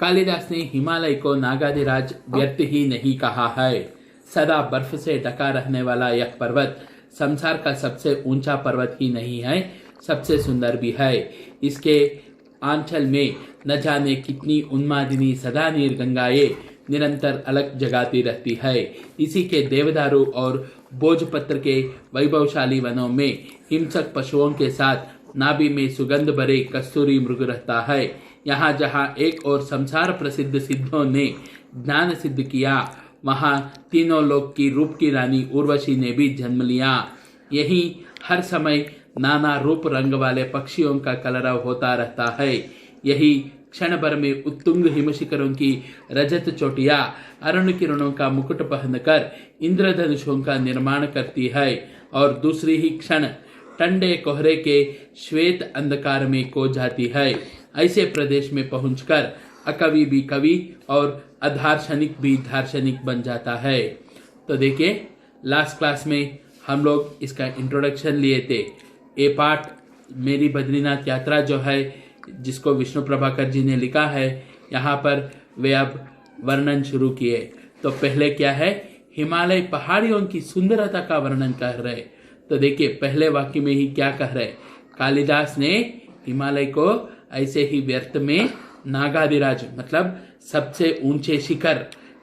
कालिदास ने हिमालय को नागाधिराज व्यर्थ ही नहीं कहा है। सदा बर्फ से ढका रहने वाला यह पर्वत संसार का सबसे ऊंचा पर्वत ही नहीं है, सबसे सुंदर भी है। इसके आंचल में न जाने कितनी उन्मादिनी सदा नीर गंगाएं निरंतर अलग जगाती रहती है। इसी के देवदारू और भोजपत्र के वैभवशाली वनों में हिंसक पशुओं के साथ नाभि में सुगंध भरे कस्तूरी मृग रहता है। यहाँ जहाँ एक और संसार प्रसिद्ध सिद्धों ने ज्ञान सिद्ध किया, वहाँ तीनों लोक की रूप की रानी उर्वशी ने भी जन्म लिया। यही हर समय नाना रूप रंग वाले पक्षियों का कलरव होता रहता है। यही क्षण भर में उत्तुंग हिमशिखरों की रजत चोटियां अरुण किरणों का मुकुट पहनकर इंद्रधनुषों का निर्माण करती है और दूसरी ही क्षण ठंडे कोहरे के श्वेत अंधकार में खो जाती है। ऐसे प्रदेश में पहुंचकर अकवि भी कवि और अदार्शनिक भी दार्शनिक बन जाता है। तो देखिए, लास्ट क्लास में हम लोग इसका इंट्रोडक्शन लिए थे। ये पार्ट मेरी बद्रीनाथ यात्रा जो है, जिसको विष्णु प्रभाकर जी ने लिखा है, यहाँ पर वे अब वर्णन शुरू किए। तो पहले क्या है, हिमालय पहाड़ियों की सुंदरता का वर्णन कर रहे। तो देखिए, पहले वाक्य में ही क्या कह रहे, कालिदास ने हिमालय को ऐसे ही व्यर्थ में नागाधिराज मतलब सबसे ऊंचे शिखर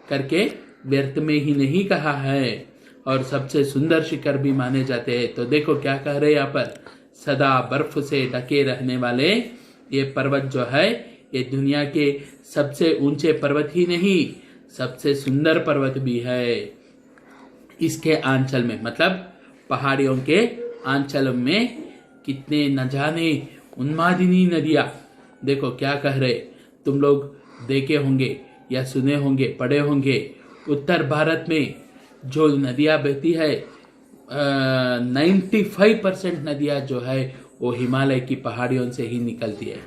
करके व्यर्थ में ही नहीं कहा है, और सबसे सुंदर शिखर भी माने जाते हैं। तो देखो क्या कह रहे यहाँ पर, सदा बर्फ से ढके रहने वाले ये पर्वत जो है, ये दुनिया के सबसे ऊंचे पर्वत ही नहीं, सबसे सुंदर पर्वत भी है। इसके आंचल में मतलब पहाड़ियों के आंचल में कितने न जाने उन्मादिनी नदियां, देखो क्या कह रहे, तुम लोग देखे होंगे या सुने होंगे, पढ़े होंगे, उत्तर भारत में जो नदियां बहती है 95% नदियां जो है वो हिमालय की पहाड़ियों से ही निकलती है।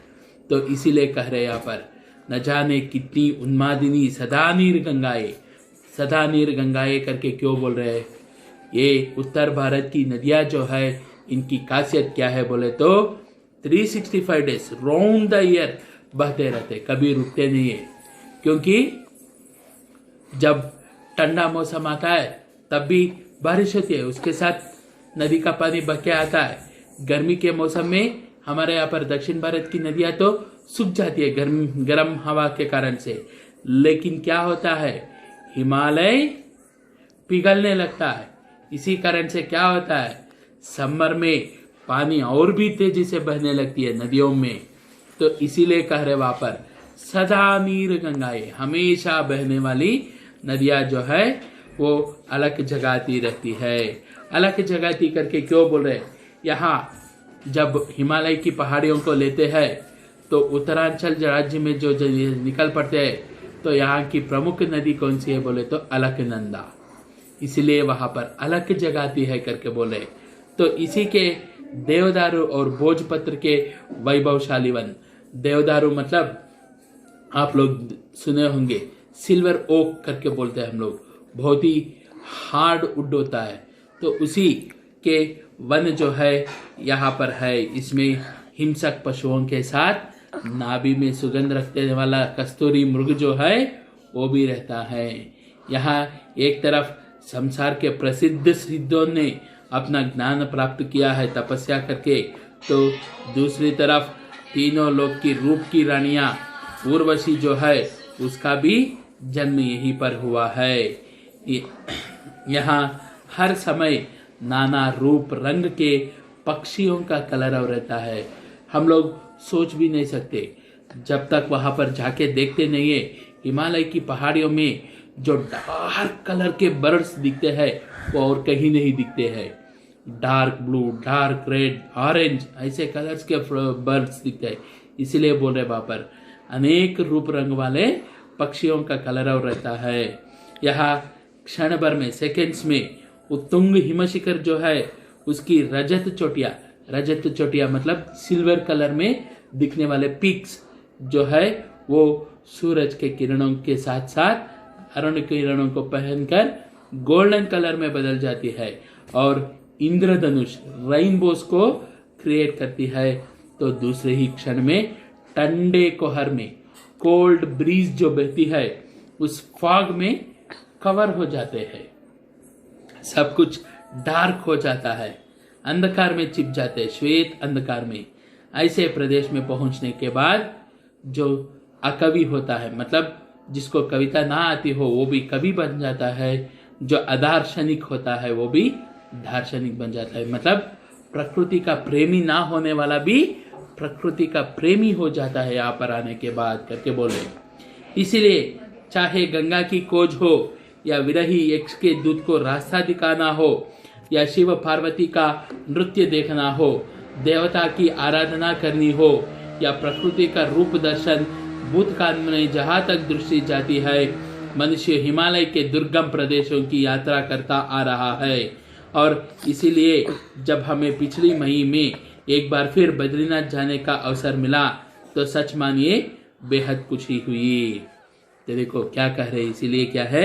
तो इसीलिए कह रहे यहाँ पर, न जाने कितनी उन्मादिनी सदा नीर गंगाएं करके क्यों बोल रहे हैं। ये उत्तर भारत की नदियां जो है, इनकी खासियत क्या है बोले तो 365 डेज राउंड द ईयर बहते रहते, कभी रुकते नहीं है। क्योंकि जब ठंडा मौसम आता है तब भी बारिश होती है, उसके साथ नदी का पानी बह के आता है। गर्मी के मौसम में हमारे यहाँ पर दक्षिण भारत की नदियां तो सूख जाती है गर्म हवा के कारण से, लेकिन क्या होता है, हिमालय पिघलने लगता है। इसी कारण से क्या होता है, समर में पानी और भी तेजी से बहने लगती है नदियों में। तो इसीलिए कह रहे वहां पर सदा नीर गंगाएं, हमेशा बहने वाली नदियां जो है वो अलग जगाती रहती है। अलग जगाती करके क्यों बोल रहे, यहाँ जब हिमालय की पहाड़ियों को लेते हैं तो उत्तरांचल राज्य में जो निकल पड़ते हैं, तो यहाँ की प्रमुख नदी कौन सी है बोले तो अलकनंदा, इसलिए वहां पर अलग जगाती है करके बोले। तो इसी के देवदारू और भोजपत्र के वैभवशाली वन, देवदारू मतलब आप लोग सुने होंगे सिल्वर ओक करके बोलते हैं हम लोग, बहुत ही हार्ड वुड होता है। तो उसी के वन जो है यहाँ पर है, इसमें हिंसक पशुओं के साथ नाभि में सुगंध रखने वाला कस्तूरी मृग जो है वो भी रहता है। यहाँ एक तरफ संसार के प्रसिद्ध सिद्धों ने अपना ज्ञान प्राप्त किया है तपस्या करके, तो दूसरी तरफ तीनों लोक की रूप की रानियां उर्वशी जो है उसका भी जन्म यहीं पर हुआ है। यहाँ हर समय नाना रूप रंग के पक्षियों का कलरव रहता है। हम लोग सोच भी नहीं सकते जब तक वहां पर जाके देखते नहीं है। हिमालय की पहाड़ियों में जो डार्क कलर के बर्ड्स दिखते हैं वो और कहीं नहीं दिखते हैं। Dark blue, dark red, orange ऐसे कलर्स के बर्ड्स दिखते हैं। इसीलिए बोल रहे वहां पर अनेक रूप रंग वाले पक्षियों का कलरव रहता है। यहाँ क्षण भर में, सेकेंड्स में उत्तुंग हिमशिखर जो है उसकी रजत चोटियां मतलब सिल्वर कलर में दिखने वाले पीक्स जो है वो सूरज के किरणों के साथ साथ अरुण किरणों को पहनकर गोल्डन कलर में बदल जाती है और इंद्रधनुष रेनबोस को क्रिएट करती है। तो दूसरे ही क्षण में ठंडे कोहर में कोल्ड ब्रीज जो बहती है उस फॉग में कवर हो जाते हैं, सब कुछ डार्क हो जाता है, अंधकार में छिप जाते हैं, श्वेत अंधकार में। ऐसे प्रदेश में पहुंचने के बाद जो अकवि होता है, मतलब जिसको कविता ना आती हो वो भी कवि बन जाता है, जो अदार्शनिक होता है वो भी दार्शनिक बन जाता है, मतलब प्रकृति का प्रेमी ना होने वाला भी प्रकृति का प्रेमी हो जाता है यहाँ पर आने के बाद करके बोले। इसीलिए चाहे गंगा की खोज हो या विरही यक्ष के दूत को रास्ता दिखाना हो या शिव पार्वती का नृत्य देखना हो, देवता की आराधना करनी हो या प्रकृति का रूप दर्शन, भूतकाल में जहाँ तक दृष्टि जाती है मनुष्य हिमालय के दुर्गम प्रदेशों की यात्रा करता आ रहा है। और इसीलिए जब हमें पिछली मई में एक बार फिर बद्रीनाथ जाने का अवसर मिला तो सच मानिए बेहद खुशी हुई। तो देखो क्या कह रहे, इसीलिए क्या है,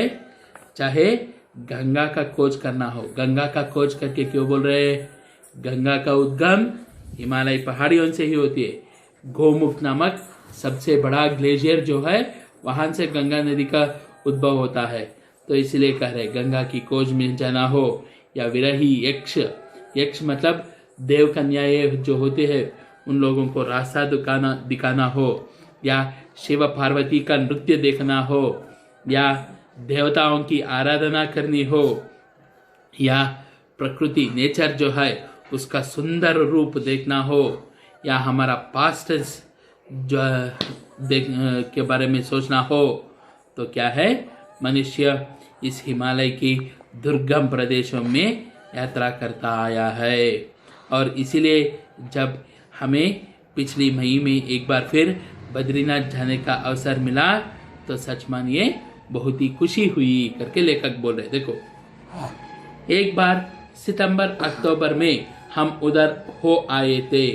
चाहे गंगा का खोज करना हो, गंगा का खोज करके क्यों बोल रहे हैं, गंगा का उद्गम हिमालय पहाड़ियों से ही होती है। गोमुख नामक सबसे बड़ा ग्लेशियर जो है वहां से गंगा नदी का उद्भव होता है। तो इसलिए कह रहे गंगा की खोज में जाना हो या विरही यक्ष, यक्ष मतलब देव कन्याएं जो होते हैं उन लोगों को रास्ता दिखाना हो या शिव पार्वती का नृत्य देखना हो या देवताओं की आराधना करनी हो या प्रकृति नेचर जो है उसका सुंदर रूप देखना हो या हमारा पास्ट जो के बारे में सोचना हो, तो क्या है, मनुष्य इस हिमालय की दुर्गम प्रदेशों में यात्रा करता आया है। और इसीलिए जब हमें पिछली मई में एक बार फिर बद्रीनाथ जाने का अवसर मिला तो सच मानिए बहुत ही खुशी हुई करके लेखक बोल रहे। देखो एक बार सितंबर अक्टूबर में हम उधर हो आए थे,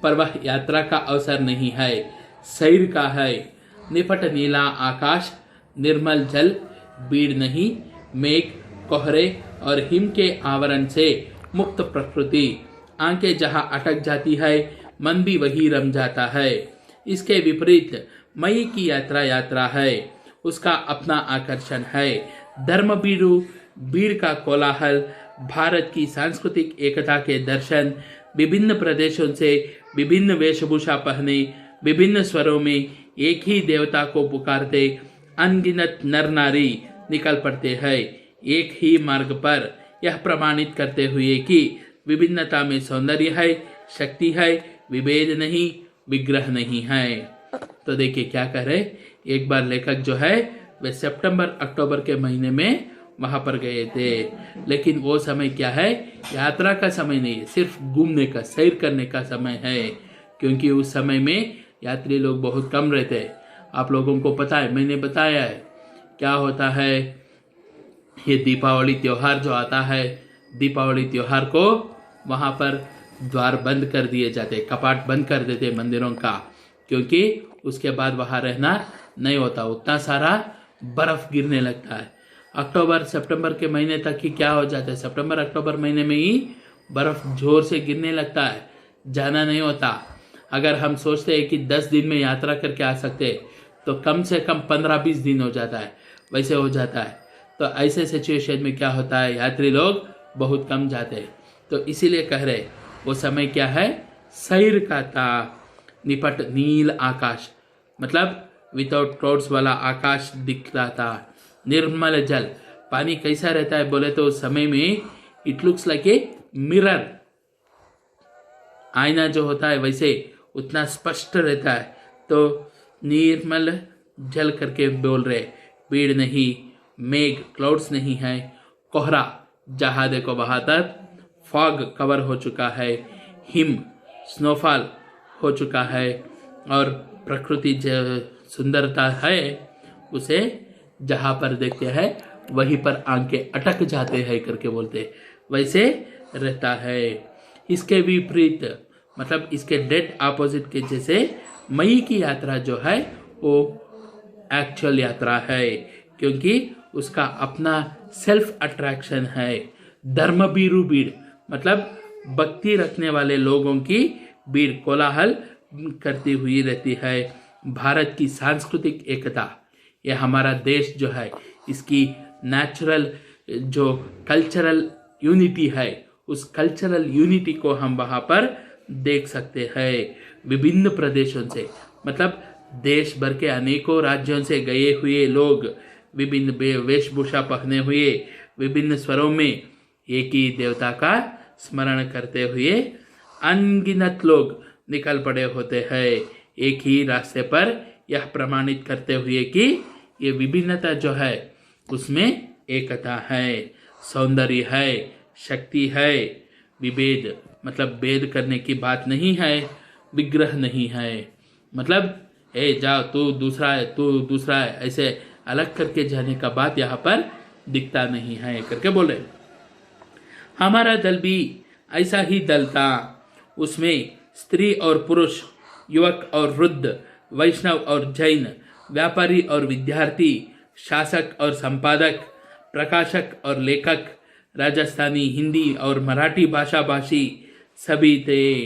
पर वह यात्रा का अवसर नहीं है, सैर का है। निपट नीला आकाश, निर्मल जल, भीड़ नहीं, मेघ, कोहरे और हिम के आवरण से मुक्त प्रकृति। आंखें जहां अटक जाती है मन भी वही रम जाता है। इसके विपरीत मई की यात्रा है, उसका अपना आकर्षण है। धर्म भीड़ का कोलाहल, भारत की सांस्कृतिक एकता के दर्शन, विभिन्न प्रदेशों से विभिन्न वेशभूषा पहने, विभिन्न स्वरों में एक ही देवता को पुकारते अनगिनत नर नारी निकल पड़ते हैं एक ही मार्ग पर, यह प्रमाणित करते हुए कि विभिन्नता में सौंदर्य है, शक्ति है, विभेद नहीं, विग्रह नहीं है। तो देखिए क्या कह रहे, एक बार लेखक जो है वे सितंबर अक्टूबर के महीने में वहां पर गए थे, लेकिन वो समय क्या है, यात्रा का समय नहीं है, सिर्फ घूमने का, सैर करने का समय है, क्योंकि उस समय में यात्री लोग बहुत कम रहते हैं। आप लोगों को पता है, मैंने बताया है क्या होता है। ये दीपावली त्योहार जो आता है, दीपावली त्योहार को वहां पर द्वार बंद कर दिए जाते, कपाट बंद कर देते मंदिरों का, क्योंकि उसके बाद वहां रहना नहीं होता, उतना सारा बर्फ गिरने लगता है। अक्टूबर सितंबर के महीने तक ही क्या हो जाता है, सितंबर अक्टूबर महीने में ही बर्फ जोर से गिरने लगता है, जाना नहीं होता। अगर हम सोचते हैं कि 10 दिन में यात्रा करके आ सकते हैं तो कम से कम 15-20 दिन हो जाता है, वैसे हो जाता है। तो ऐसे सिचुएशन में क्या होता है, यात्री लोग बहुत कम जाते हैं। तो इसीलिए कह रहे वो समय क्या है, सैर का था। निपट नील आकाश मतलब विदाउट क्लाउड्स वाला आकाश दिख रहा था। निर्मल जल, पानी कैसा रहता है बोले तो उस समय में it looks like a mirror, आईना जो होता है वैसे उतना स्पष्ट रहता है। तो निर्मल जल करके बोल रहे, भीड़ नहीं, मेघ क्लाउड्स नहीं है, कोहरा जहां देखो वहां तक, फॉग कवर हो चुका है, हिम स्नोफॉल हो चुका है, और प्रकृति जो सुंदरता है उसे जहां पर देखते हैं वहीं पर आंखें अटक जाते हैं करके बोलते, वैसे रहता है। इसके विपरीत मतलब इसके डेड ऑपोजिट के जैसे मई की यात्रा जो है वो एक्चुअल यात्रा है, क्योंकि उसका अपना सेल्फ अट्रैक्शन है। धर्म भीड़ मतलब भक्ति रखने वाले लोगों की भीड़ कोलाहल करती हुई रहती है, भारत की सांस्कृतिक एकता, ये हमारा देश जो है इसकी नेचुरल जो कल्चरल यूनिटी है, उस कल्चरल यूनिटी को हम वहाँ पर देख सकते हैं। विभिन्न प्रदेशों से, मतलब देश भर के अनेकों राज्यों से गए हुए लोग विभिन्न वेशभूषा पहने हुए विभिन्न स्वरों में एक ही देवता का स्मरण करते हुए अनगिनत लोग निकल पड़े होते हैं एक ही रास्ते पर, यह प्रमाणित करते हुए कि ये विभिन्नता जो है उसमें एकता है, सौंदर्य है, शक्ति है। विभेद मतलब भेद करने की बात नहीं है, विग्रह नहीं है, मतलब जाओ तू दूसरा है, तू दूसरा है, ऐसे अलग करके जाने का बात यहाँ पर दिखता नहीं है करके बोले। हमारा दल भी ऐसा ही दल था, उसमें स्त्री और पुरुष, युवक और वृद्ध, वैष्णव और जैन, व्यापारी और विद्यार्थी, शासक और संपादक, प्रकाशक और लेखक, राजस्थानी, हिंदी और मराठी भाषा भाषी सभी थे।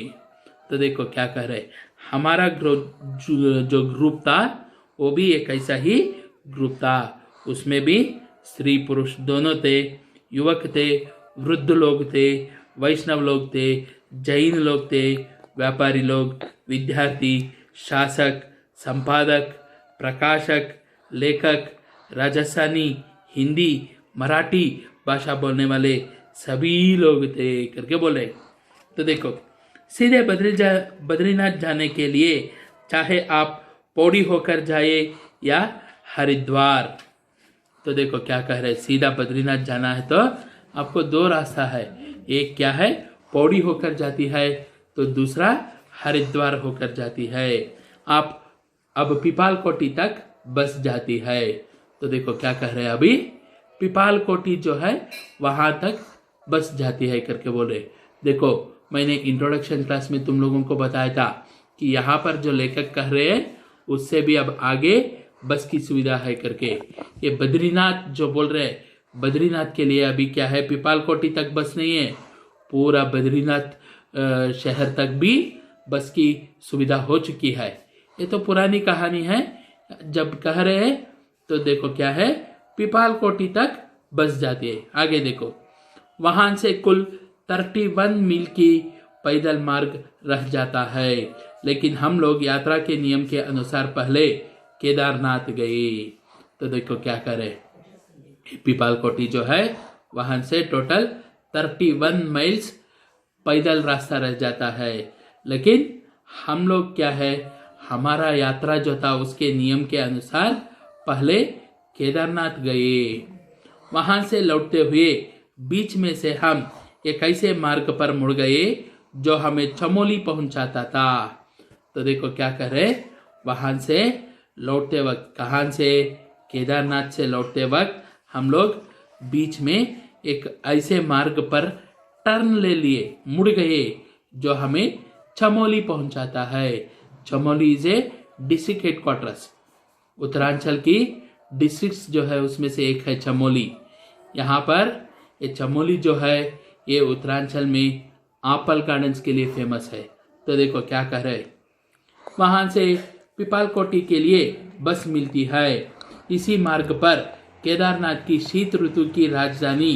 तो देखो क्या कह रहे, हमारा जो ग्रुप था वो भी एक ऐसा ही ग्रुप था, उसमें भी स्त्री पुरुष दोनों थे, युवक थे, वृद्ध लोग थे, वैष्णव लोग थे, जैन लोग थे, व्यापारी लोग, विद्यार्थी, शासक, संपादक, प्रकाशक, लेखक, राजस्थानी, हिंदी, मराठी भाषा बोलने वाले सभी लोग थे करके बोले। तो देखो सीधे बद्रीनाथ जाने के लिए चाहे आप पौड़ी होकर जाए या हरिद्वार, तो देखो क्या कह रहे, सीधा बद्रीनाथ जाना है तो आपको दो रास्ता है, एक क्या है पौड़ी होकर जाती है, तो दूसरा हरिद्वार होकर जाती है। आप अब पिपालकोटी तक बस जाती है, तो देखो क्या कह रहे हैं, अभी पिपालकोटी जो है वहां तक बस जाती है करके बोले। देखो मैंने इंट्रोडक्शन क्लास में तुम लोगों को बताया था कि यहाँ पर जो लेखक कह रहे हैं उससे भी अब आगे बस की सुविधा है करके। ये बद्रीनाथ जो बोल रहे हैं, बद्रीनाथ के लिए अभी क्या है, पिपालकोटी तक बस नहीं है, पूरा बद्रीनाथ शहर तक भी बस की सुविधा हो चुकी है। ये तो पुरानी कहानी है, जब कह रहे हैं तो देखो क्या है, पिपालकोटी तक बस जाती है। आगे देखो, वहां से कुल 31 मील की पैदल मार्ग रह जाता है, लेकिन हम लोग यात्रा के नियम के अनुसार पहले केदारनाथ गए। तो देखो क्या करे, पिपालकोटी जो है वहां से टोटल 31 माइल्स पैदल रास्ता रह जाता है, लेकिन हम लोग क्या है, हमारा यात्रा जो था उसके नियम के अनुसार पहले केदारनाथ गए। वहां से लौटते हुए बीच में से हम एक ऐसे मार्ग पर मुड़ गए जो हमें चमोली पहुंचाता था। तो देखो क्या कर रहे, वहां से लौटते वक्त, कहां से, केदारनाथ से लौटते वक्त हम लोग बीच में एक ऐसे मार्ग पर टर्न ले लिए, मुड़ गए जो हमें चमोली पहुंचाता है। Chamoli is a district headquarters, Uttaranchal की डिस्ट्रिक्ट्स जो है उसमें से एक है चमोली। यहाँ पर ये चमोली जो है ये उत्तरांचल में एप्पल गार्डन्स के लिए फेमस है। तो देखो क्या कह रहे, वहां से पिपालकोटी के लिए बस मिलती है। इसी मार्ग पर केदारनाथ की शीत ऋतु की राजधानी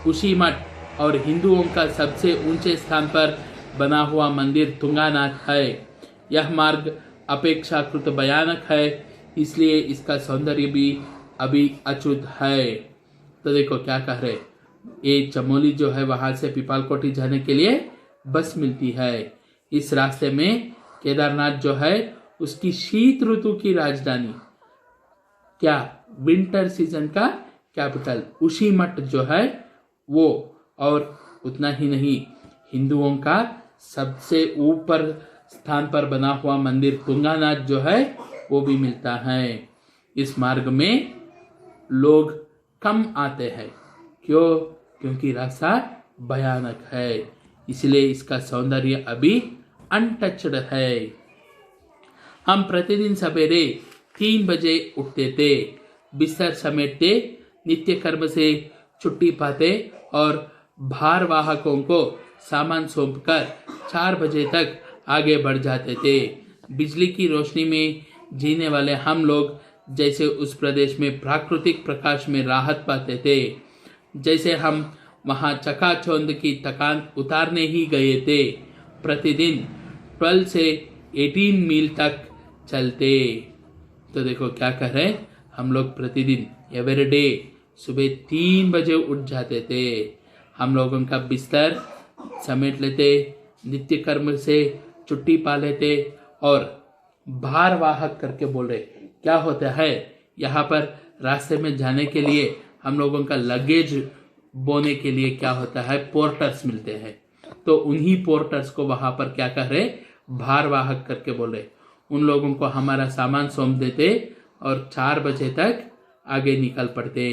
कुशीमठ और हिंदुओं का सबसे ऊंचे स्थान पर बना हुआ मंदिर तुंगानाथ है। यह मार्ग अपेक्षाकृत भयानक है, इसलिए इसका सौंदर्य भी अभी अछूत है। तो देखो क्या कह रहे, ये चमोली जो है वहां से पिपालकोटी जाने के लिए बस मिलती है। इस रास्ते में केदारनाथ जो है उसकी शीत ऋतु की राजधानी, क्या विंटर सीजन का कैपिटल कुशीमठ जो है वो, और उतना ही नहीं, हिंदुओं का सबसे ऊपर स्थान पर बना हुआ मंदिर तुंगानाथ जो है वो भी मिलता है। इस मार्ग में लोग कम आते हैं, क्यों? क्योंकि रास्ता भयानक है, इसलिए इसका सौंदर्य अभी अनटच्ड है। हम प्रतिदिन सवेरे 3 बजे उठते थे, बिस्तर समेटते, नित्य कर्म से छुट्टी पाते और भार वाहकों को सामान सौंपकर 4 बजे तक आगे बढ़ जाते थे। बिजली की रोशनी में जीने वाले हम लोग जैसे उस प्रदेश में प्राकृतिक प्रकाश में राहत पाते थे, जैसे हम वहाँ चकाचौंध की थकान उतारने ही गए थे, प्रतिदिन 12 से 18 मील तक चलते। तो देखो क्या कर रहे हैं, हम लोग प्रतिदिन एवरीडे सुबह 3 बजे उठ जाते थे। हम लोग उनका बिस्तर समेट लेते, नित्य कर्म से छुट्टी पा लेते और भार वाहक करके बोल रहे। क्या होता है यहाँ पर रास्ते में जाने के लिए हम लोगों का लगेज बोने के लिए क्या होता है, पोर्टर्स मिलते हैं। तो उन्हीं पोर्टर्स को वहां पर क्या कर रहे, भार वाहक करके बोल रहे। उन लोगों को हमारा सामान सौंप देते और 4 बजे तक आगे निकल पड़ते।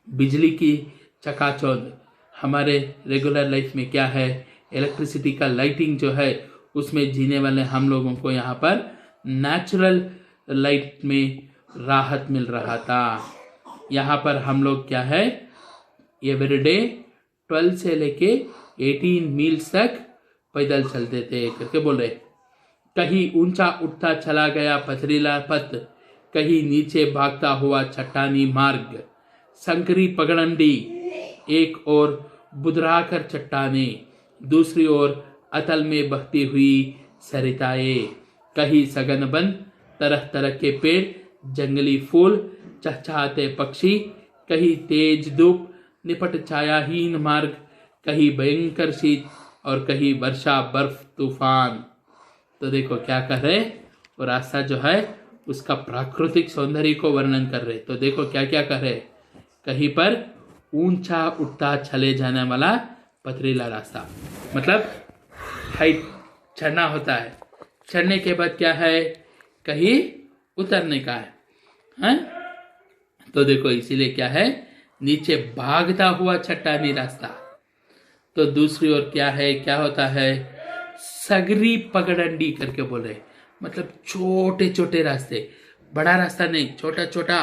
बिजली की चकाचौंध हमारे रेगुलर लाइफ में क्या है, इलेक्ट्रिसिटी का लाइटिंग जो है उसमें जीने वाले हम लोगों को यहाँ पर नेचुरल लाइट में राहत मिल रहा था। यहाँ पर हम लोग क्या है, एवरीडे 12 से लेके 18 मील्स तक पैदल चलते थे करके बोले। कहीं ऊंचा उठता चला गया पथरीला पथ, कहीं नीचे भागता हुआ चट्टानी मार्ग, संकरी पगडंडी, एक ओर बुदराकर चट्टाने, दूसरी ओर अतल में बहती हुई सरिताएं, कहीं सघनबंद तरह तरह के पेड़, जंगली फूल, चहचहाते पक्षी, कहीं तेज धूप, निपट छायाहीन मार्ग, कहीं भयंकर शीत और कहीं वर्षा बर्फ तूफान। तो देखो क्या कर रहे, वो रास्ता जो है उसका प्राकृतिक सौंदर्य को वर्णन कर रहे। तो देखो क्या क्या कर रहे, कहीं पर ऊंचा उठता चले जाने वाला पथरीला रास्ता, मतलब हाइट चढ़ना होता है, चढ़ने के बाद क्या है, कहीं उतरने का है? तो देखो इसीलिए क्या है, नीचे भागता हुआ चट्टानी रास्ता। तो दूसरी ओर क्या है, क्या होता है, सगरी पगडंडी करके बोल रहे, मतलब छोटे छोटे रास्ते, बड़ा रास्ता नहीं, छोटा छोटा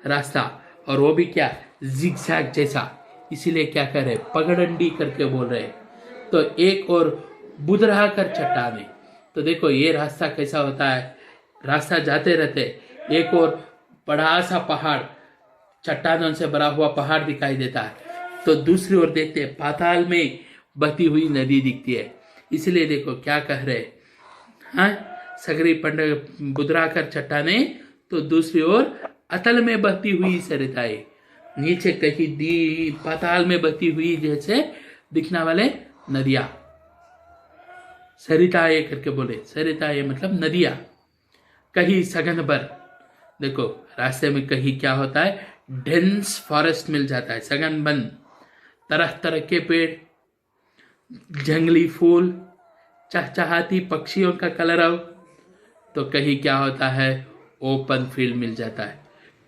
रास्ता, और वो भी क्या जिगजैग जैसा, इसीलिए क्या कर रहे, पगडंडी करके बोल रहे। तो एक और बुदरा कर चट्टाने। तो देखो ये रास्ता कैसा होता है, रास्ता जाते रहते, एक और बड़ा सा पहाड़, चट्टानों से भरा हुआ पहाड़ दिखाई देता है, तो दूसरी ओर देखते हैं पाताल में बहती हुई नदी दिखती है। इसलिए देखो क्या कह रहे, हाँ, सगरी बुदरा कर चट्टाने, तो दूसरी ओर अतल में बहती हुई सरिताएं, नीचे कहीं दी पाताल में बहती हुई जैसे दिखने वाले नदियां, सरिताएं करके बोले। सरिताएं मतलब नदियां, कहीं सघन बर, देखो रास्ते में कहीं क्या होता है, डेंस फॉरेस्ट मिल जाता है, सघन वन, तरह तरह के पेड़, जंगली फूल, चहचहाती पक्षियों का कलरव। तो कहीं क्या होता है, ओपन फील्ड मिल जाता है,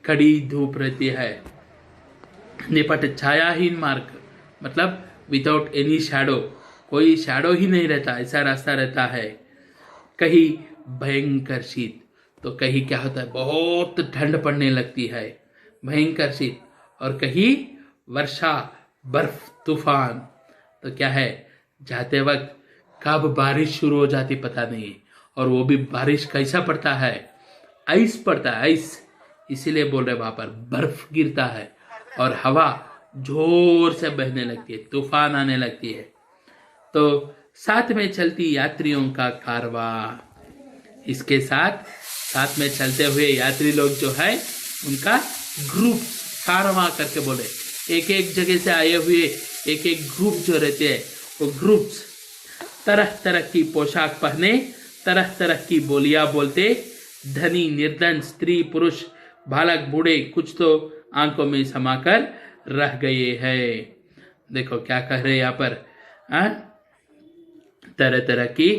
कड़ी धूप रहती है, निपट छायाहीन मार्ग, मतलब विदाउट एनी शैडो, कोई शैडो ही नहीं रहता, ऐसा रास्ता रहता है। कहीं भयंकर शीत, तो कहीं क्या होता है, बहुत ठंड पड़ने लगती है, भयंकर शीत, और कहीं वर्षा बर्फ तूफान। तो क्या है, जाते वक्त कब बारिश शुरू हो जाती पता नहीं, और वो भी बारिश कैसा पड़ता है, आइस पड़ता है, आइस, इसीलिए बोल रहे वहां पर बर्फ गिरता है और हवा जोर से बहने लगती है, तूफान आने लगती है। तो साथ में चलती यात्रियों का कारवा, इसके साथ साथ में चलते हुए यात्री लोग जो है उनका ग्रुप, कारवा करके बोले, एक एक जगह से आए हुए एक एक ग्रुप जो रहते हैं वो ग्रुप्स, तरह तरह की पोशाक पहने, तरह तरह की बोलियां बोलते, धनी निर्धन, स्त्री पुरुष, बालक बूढ़े, कुछ तो आंखों में समाकर रह गए हैं। देखो क्या कह रहे यहाँ पर, तरह तरह की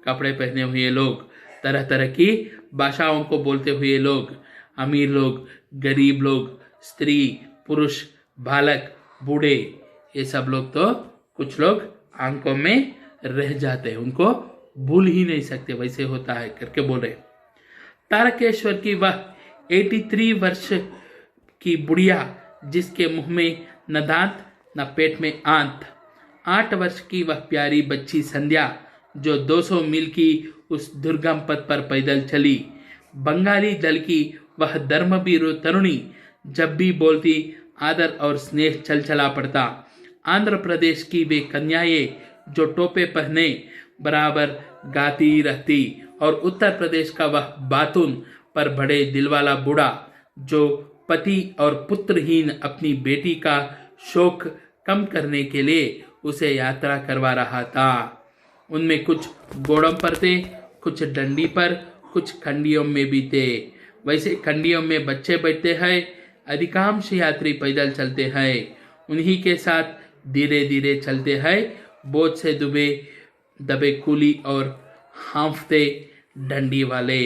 कपड़े पहने हुए लोग, तरह तरह की भाषाओं को बोलते हुए लोग, अमीर लोग, गरीब लोग, स्त्री पुरुष, बालक बूढ़े, ये सब लोग, तो कुछ लोग आंखों में रह जाते हैं, उनको भूल ही नहीं सकते, वैसे होता है करके बोले। तारकेश्वर की वह 83 वर्ष की बुढ़िया, जिसके मुंह में न दांत न पेट में आंत, 8 वर्ष की वह प्यारी बच्ची संध्या, जो 200 मील की उस दुर्गम पथ पर पैदल चली, बंगाली दल की वह धर्मवीर तरुणी जब भी बोलती आदर और स्नेह चल चला पड़ता। आंध्र प्रदेश की वे कन्याएं जो टोपे पहने बराबर गाती रहती, और उत्तर प्रदेश का वह बातून पर बड़े दिलवाला बूढ़ा जो पति और पुत्रहीन अपनी बेटी का शोक कम करने के लिए उसे यात्रा करवा रहा था। उनमें कुछ घोड़ों पर थे, कुछ डंडी पर, कुछ खंडियों में भी थे। वैसे खंडियों में बच्चे बैठते हैं, अधिकांश यात्री पैदल चलते हैं। उन्हीं के साथ धीरे धीरे चलते हैं बोझ से दबे कूली और हांफते डंडी वाले।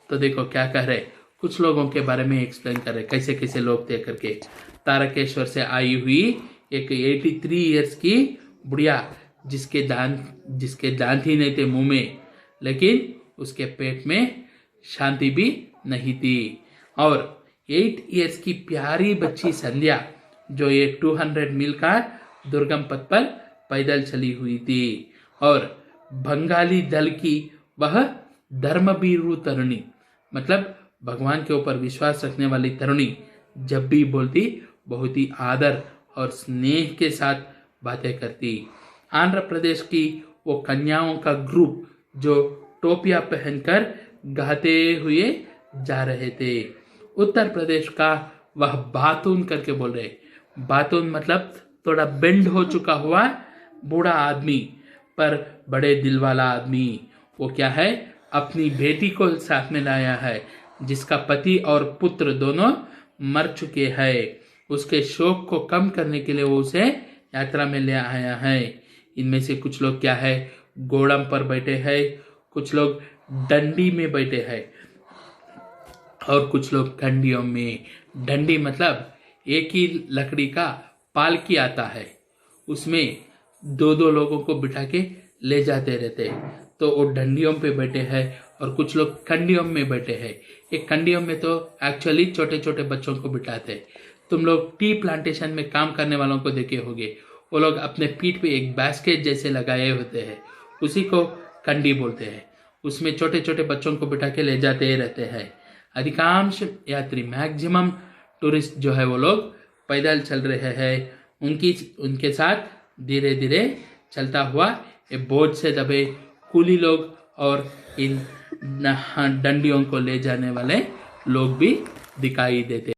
तो देखो क्या कह रहे, कुछ लोगों के बारे में एक्सप्लेन कर रहे कैसे कैसे लोग थे करके। तारकेश्वर से आई हुई एक 83 इयर्स की बुढ़िया जिसके दांत ही नहीं थे मुंह में, लेकिन उसके पेट में शांति भी नहीं थी। और 8 इयर्स की प्यारी बच्ची संध्या जो ये 200 मील का दुर्गम पथ पर पैदल चली हुई थी। और बंगाली दल की वह धर्मवीरू तरुणी, मतलब भगवान के ऊपर विश्वास रखने वाली तरुणी, जब भी बोलती बहुत ही आदर और स्नेह के साथ बातें करती। आंध्र प्रदेश की वो कन्याओं का ग्रुप जो टोपियां पहनकर गाते हुए जा रहे थे। उत्तर प्रदेश का वह बातून करके बोल रहे, बातून मतलब थोड़ा बेंड हो चुका हुआ बूढ़ा आदमी पर बड़े दिल वाला आदमी। वो क्या है, अपनी बेटी को साथ में लाया है जिसका पति और पुत्र दोनों मर चुके हैं। उसके शोक को कम करने के लिए वो उसे यात्रा में ले आया है। इनमें से कुछ लोग क्या है, घोड़म पर बैठे हैं, कुछ लोग डंडी में बैठे हैं और कुछ लोग खंडियों में। डंडी मतलब एक ही लकड़ी का पालकी आता है, उसमें दो दो लोगों को बिठा के ले जाते रहते, तो वो डंडियों पे बैठे हैं। और कुछ लोग खंडियों में बैठे हैं। एक खंडियों में तो एक्चुअली छोटे छोटे बच्चों को बिठाते। तुम लोग टी प्लांटेशन में काम करने वालों को देखे होंगे, वो लोग अपने पीठ पे एक बास्केट जैसे लगाए होते हैं, उसी को कंडी बोलते हैं। उसमें छोटे छोटे बच्चों को बिठा के ले जाते रहते हैं। अधिकांश यात्री, मैक्सिमम टूरिस्ट जो है वो लोग पैदल चल रहे हैं। उनके साथ धीरे धीरे चलता हुआ ये बोझ से दबे कूली लोग और इन डंडियों को ले जाने वाले लोग भी दिखाई देते।